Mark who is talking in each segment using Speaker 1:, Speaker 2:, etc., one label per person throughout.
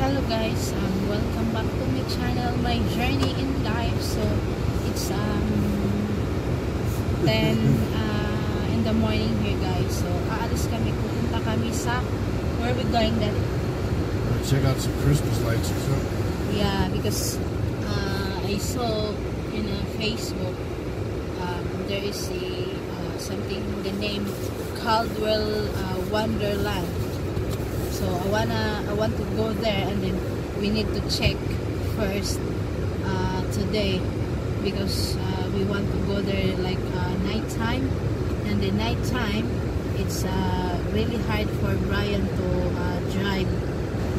Speaker 1: Hello guys, welcome back to my channel, my journey in life. So it's 10 in the morning here guys. So aalis kami, pupunta kami sa where we going then?
Speaker 2: Check out some Christmas lights or something.
Speaker 1: Yeah, because I saw in Facebook there is a something, the name Caldwell Wonderland. So I want to go there, and then we need to check first today, because we want to go there like nighttime, and the nighttime it's really hard for Brian to drive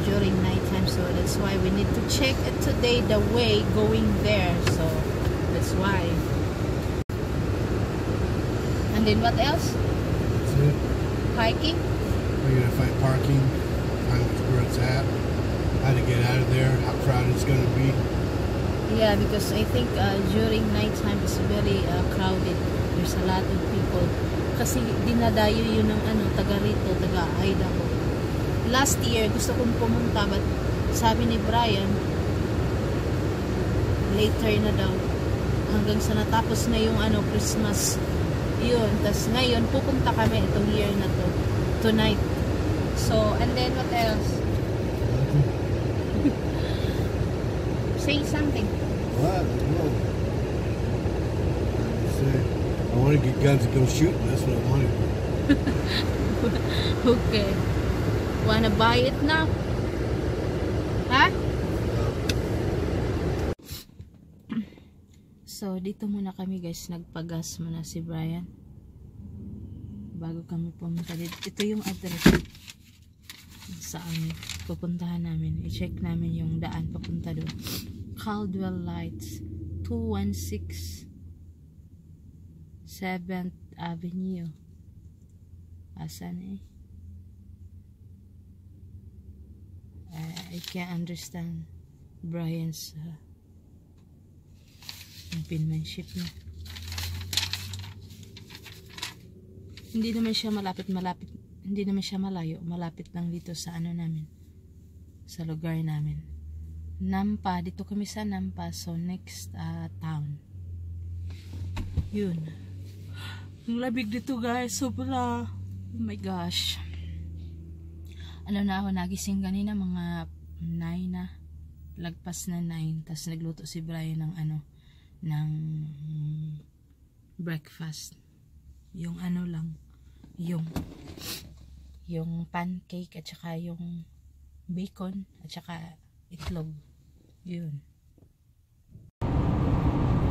Speaker 1: during nighttime, so that's why we need to check it today, the way going there. So that's why. And then what else?
Speaker 2: That's it.
Speaker 1: Parking?
Speaker 2: We're gonna find parking, find where it's at, how to get out of there, how crowded it's gonna be.
Speaker 1: Yeah, because I think during nighttime it's very crowded. There's a lot of people. Kasi dinadayo yun ng taga rito, taga Idaho. Last year gusto kong pumunta, but sabi ni Brian later na daw, hanggang sa natapos na yung Christmas yun. Tas ngayon pupunta kami itong year na to, tonight. So, and then what else? Say something.
Speaker 2: What? No. I want to get guns and go shooting. That's what I want to do.
Speaker 1: Okay. Wanna buy it now? Ha? So, dito muna kami guys. Nagpagas muna si Brian bago kami pumunta dito. Ito yung address saan pupuntahan namin. I-check namin yung daan papunta doon. Caldwell Lights, 216 7th Avenue. Asan eh? I can't understand Brian's penmanship niya. Hindi naman siya malapit, hindi naman siya malayo, malapit lang dito sa namin, sa lugar namin. Nampa, dito kami sa Nampa, so next town. Yun. Ang labig dito guys, sobra. Oh my gosh. Na ako, nagising kanina mga 9 na, lagpas na 9, tas nagluto si Brian ng ng breakfast. Yung lang, yung pancake at saka yung bacon at saka itlog. Yun.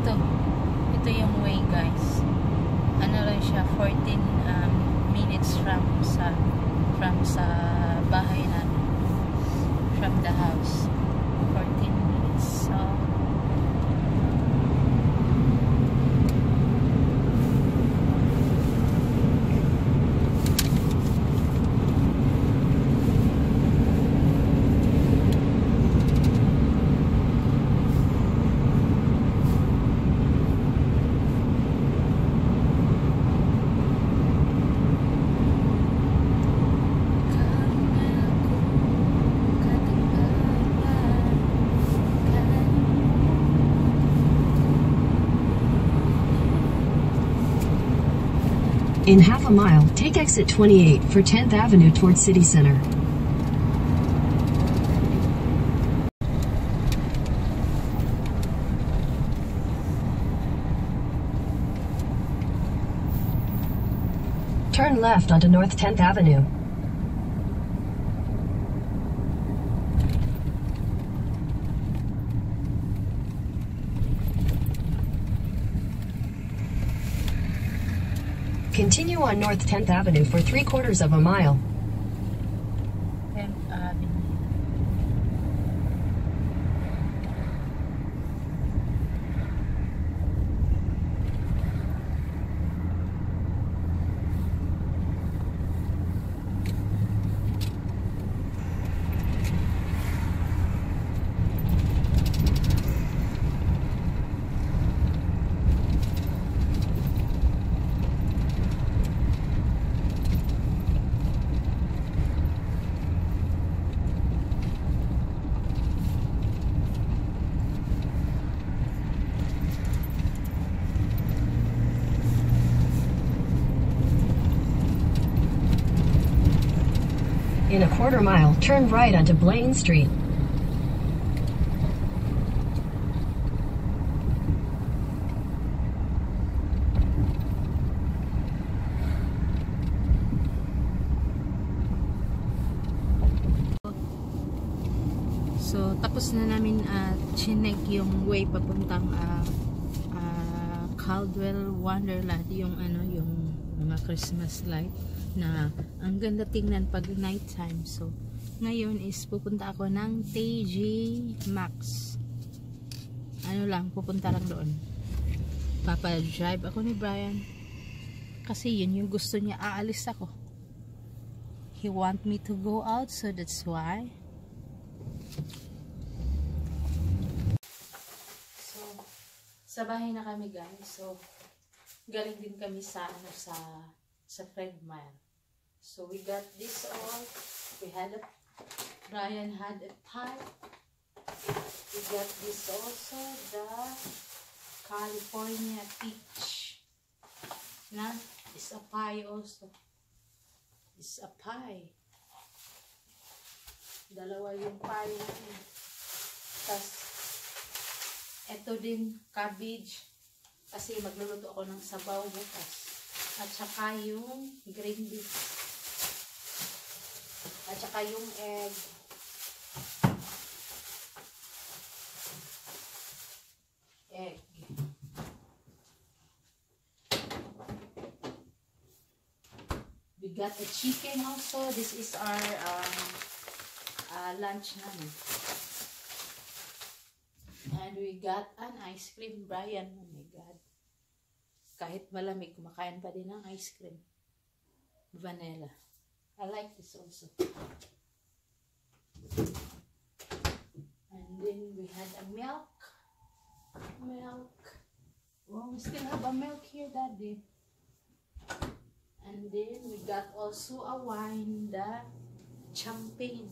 Speaker 1: Ito yung way guys. Lang siya, 14 minutes from sa bahay namin, from the house. 14 minutes. So
Speaker 3: in half a mile, take exit 28 for 10th Avenue towards City Center. Turn left onto North 10th Avenue. Continue on North 10th Avenue for 3/4 of a mile.
Speaker 1: 10th Avenue.
Speaker 3: In a quarter mile, turn right onto Blaine Street.
Speaker 1: So, tapos na namin chinek yung way papuntang Caldwell Wonderland, yung yung mga Christmas light na ang ganda tingnan pag night time. So, ngayon is pupunta ako ng TJ Maxx. Pupunta lang doon. Papa-drive ako ni Brian. Kasi yun yung gusto niya, aalis ako. He want me to go out, so that's why. So, sa bahay na kami guys. So, galing din kami sa Fred Meyer. So, we got this all. Brian had a pie. We got this also, the California peach. It's a pie also. It's a pie. Dalawa yung pie natin. Tapos, eto din, cabbage. Kasi magluluto ako ng sabaw bukas. At saka yung green beef. At saka yung egg. We got a chicken also. This is our lunch namin. And we got an ice cream. Brian, oh my God. Kahit malamig, kumakain pa din ng ice cream. Vanilla. I like this also. And then we had a milk. Oh, we still have a milk here, Daddy. And then we got also a wine, the champagne.